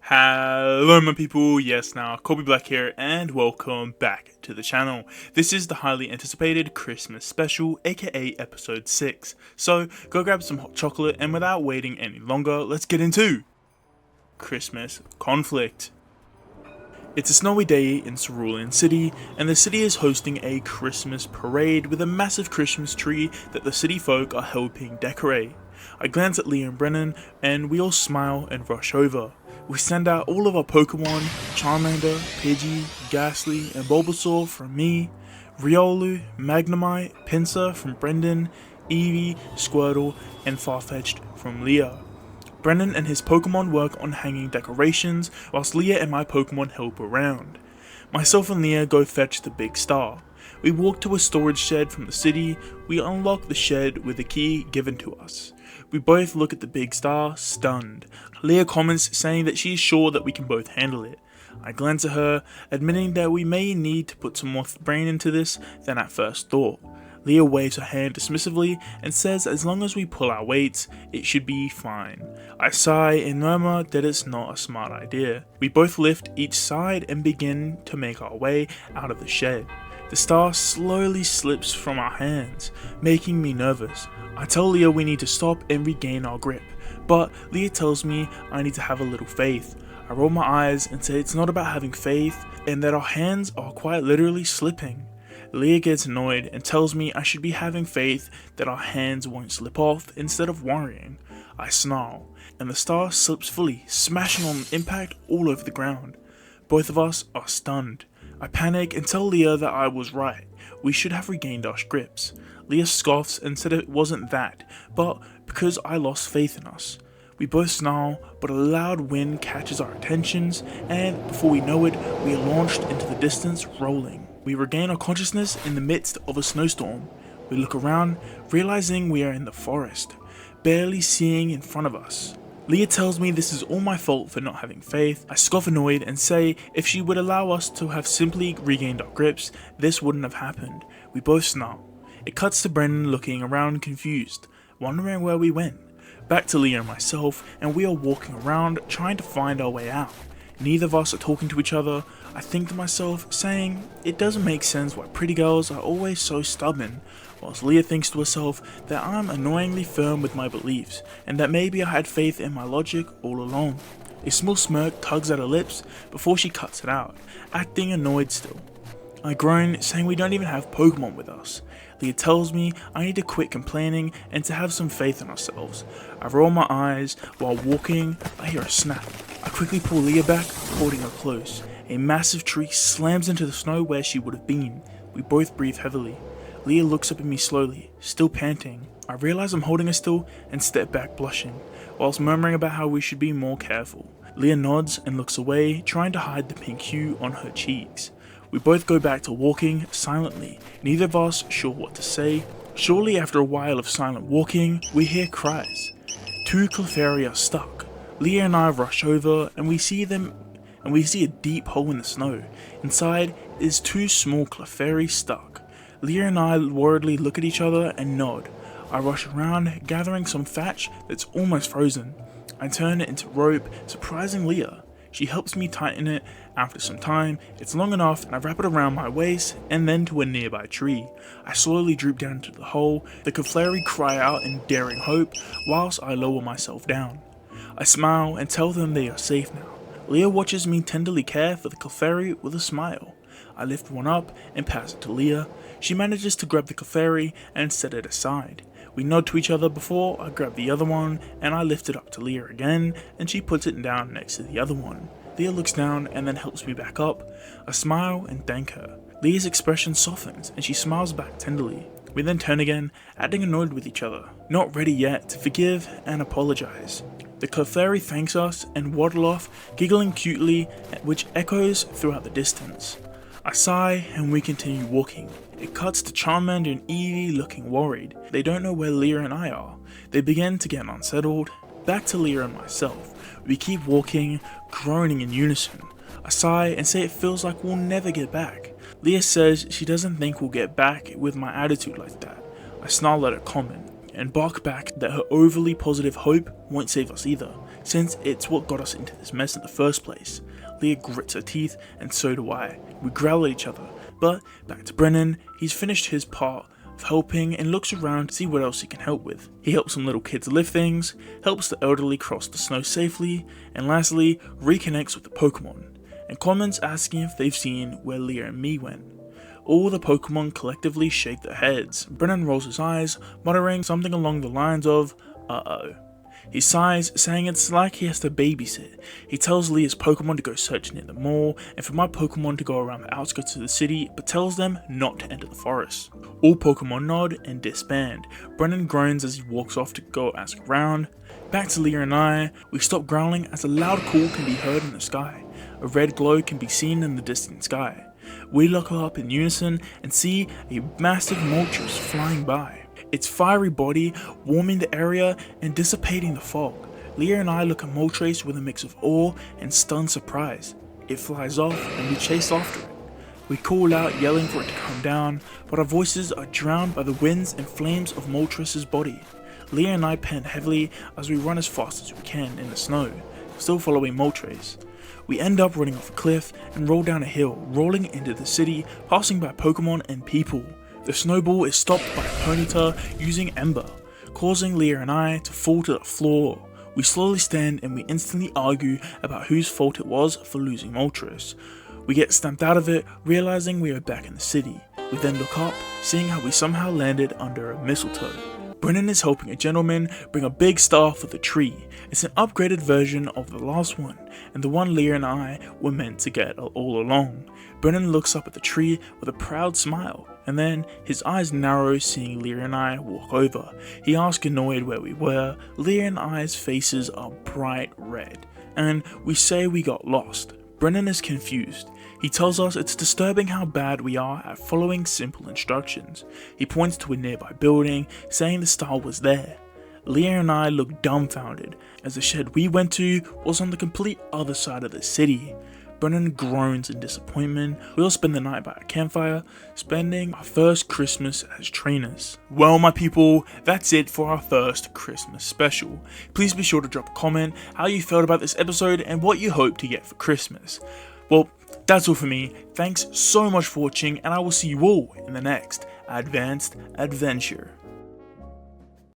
Hello my people, yes now, Corby Black here and welcome back to the channel. This is the highly anticipated Christmas special, aka episode 6. So go grab some hot chocolate and without waiting any longer, let's get into Christmas conflict. It's a snowy day in Cerulean City, and the city is hosting a Christmas parade with a massive Christmas tree that the city folk are helping decorate. I glance at Leah and Brennan, and we all smile and rush over. We send out all of our Pokémon, Charmander, Pidgey, Ghastly, and Bulbasaur from me, Riolu, Magnemite, Pinsir from Brendan, Eevee, Squirtle, and Farfetch'd from Leah. Brennan and his Pokemon work on hanging decorations, whilst Leah and my Pokemon help around. Myself and Leah go fetch the big star. We walk to a storage shed from the city. We unlock the shed with a key given to us. We both look at the big star, stunned. Leah comments saying that she is sure that we can both handle it. I glance at her, admitting that we may need to put some more brain into this than at first thought. Leah waves her hand dismissively and says as long as we pull our weights, it should be fine. I sigh and murmur that it's not a smart idea. We both lift each side and begin to make our way out of the shed. The star slowly slips from our hands, making me nervous. I tell Leah we need to stop and regain our grip, but Leah tells me I need to have a little faith. I roll my eyes and say it's not about having faith and that our hands are quite literally slipping. Leah gets annoyed and tells me I should be having faith that our hands won't slip off instead of worrying. I snarl, and the star slips fully, smashing on impact all over the ground. Both of us are stunned. I panic and tell Leah that I was right. We should have regained our grips. Leah scoffs and said it wasn't that, but because I lost faith in us. We both snarl, but a loud wind catches our attentions, and before we know it, we are launched into the distance, rolling. We regain our consciousness in the midst of a snowstorm. We look around, realizing we are in the forest, barely seeing in front of us. Leah tells me this is all my fault for not having faith. I scoff annoyed and say if she would allow us to have simply regained our grips, this wouldn't have happened. We both snarl. It cuts to Brendan looking around confused, wondering where we went. Back to Leah and myself, and we are walking around trying to find our way out. Neither of us are talking to each other. I think to myself, saying, it doesn't make sense why pretty girls are always so stubborn, whilst Leah thinks to herself that I'm annoyingly firm with my beliefs, and that maybe I had faith in my logic all along. A small smirk tugs at her lips before she cuts it out, acting annoyed still. I groan, saying we don't even have Pokemon with us. Leah tells me I need to quit complaining and to have some faith in ourselves. I roll my eyes. While walking, I hear a snap. I quickly pull Leah back, holding her close. A massive tree slams into the snow where she would have been. We both breathe heavily. Leah looks up at me slowly, still panting. I realize I'm holding her still and step back blushing, whilst murmuring about how we should be more careful. Leah nods and looks away, trying to hide the pink hue on her cheeks. We both go back to walking silently, neither of us sure what to say. Shortly after a while of silent walking, we hear cries. 2 Clefairy are stuck. Leah and I rush over and we see a deep hole in the snow. Inside is 2 small Clefairy stuck. Leah and I worriedly look at each other and nod. I rush around, gathering some thatch that's almost frozen. I turn it into rope, surprising Leah. She helps me tighten it. After some time, it's long enough and I wrap it around my waist and then to a nearby tree. I slowly droop down into the hole. The Clefairy cry out in daring hope whilst I lower myself down. I smile and tell them they are safe now. Leah watches me tenderly care for the Clefairy with a smile. I lift one up and pass it to Leah. She manages to grab the Clefairy and set it aside. We nod to each other before I grab the other one and I lift it up to Leah again and she puts it down next to the other one. Leah looks down and then helps me back up. I smile and thank her. Leah's expression softens and she smiles back tenderly. We then turn again, acting annoyed with each other, not ready yet to forgive and apologize. The Clefairy thanks us and waddle off, giggling cutely, which echoes throughout the distance. I sigh and we continue walking. It cuts to Charmander and Eevee looking worried. They don't know where Leah and I are. They begin to get unsettled. Back to Leah and myself. We keep walking, groaning in unison. I sigh and say it feels like we'll never get back. Leah says she doesn't think we'll get back with my attitude like that. I snarl at her comment and bark back that her overly positive hope won't save us either, since it's what got us into this mess in the first place. Leah grits her teeth, and so do I. We growl at each other, but back to Brennan. He's finished his part of helping and looks around to see what else he can help with. He helps some little kids lift things, helps the elderly cross the snow safely, and lastly, reconnects with the Pokemon, and comments asking if they've seen where Leah and me went. All the Pokemon collectively shake their heads. Brennan rolls his eyes, muttering something along the lines of, "Uh-oh." He sighs, saying it's like he has to babysit. He tells Leah's Pokemon to go search near the mall, and for my Pokemon to go around the outskirts of the city, but tells them not to enter the forest. All Pokemon nod and disband. Brennan groans as he walks off to go ask around. Back to Leah and I, we stop growling as a loud call can be heard in the sky. A red glow can be seen in the distant sky. We look up in unison and see a massive Moltres flying by, its fiery body warming the area and dissipating the fog. Leah and I look at Moltres with a mix of awe and stunned surprise. It flies off and we chase after it. We call out, yelling for it to come down, but our voices are drowned by the winds and flames of Moltres' body. Leah and I pant heavily as we run as fast as we can in the snow, still following Moltres. We end up running off a cliff and roll down a hill, rolling into the city, passing by Pokemon and people. The snowball is stopped by a Ponyta using Ember, causing Leah and I to fall to the floor. We slowly stand and we instantly argue about whose fault it was for losing Moltres. We get stamped out of it, realizing we are back in the city. We then look up, seeing how we somehow landed under a mistletoe. Brennan is helping a gentleman bring a big star for the tree. It's an upgraded version of the last one, and the one Leah and I were meant to get all along. Brennan looks up at the tree with a proud smile, and then his eyes narrow seeing Leah and I walk over. He asks annoyed where we were. Leah and I's faces are bright red, and we say we got lost. Brennan is confused. He tells us it's disturbing how bad we are at following simple instructions. He points to a nearby building, saying the star was there. Leah and I look dumbfounded, as the shed we went to was on the complete other side of the city. Brennan groans in disappointment. We all spend the night by a campfire, spending our first Christmas as trainers. Well, my people, that's it for our first Christmas special. Please be sure to drop a comment how you felt about this episode and what you hope to get for Christmas. Well, that's all for me. Thanks so much for watching, and I will see you all in the next Advanced Adventure.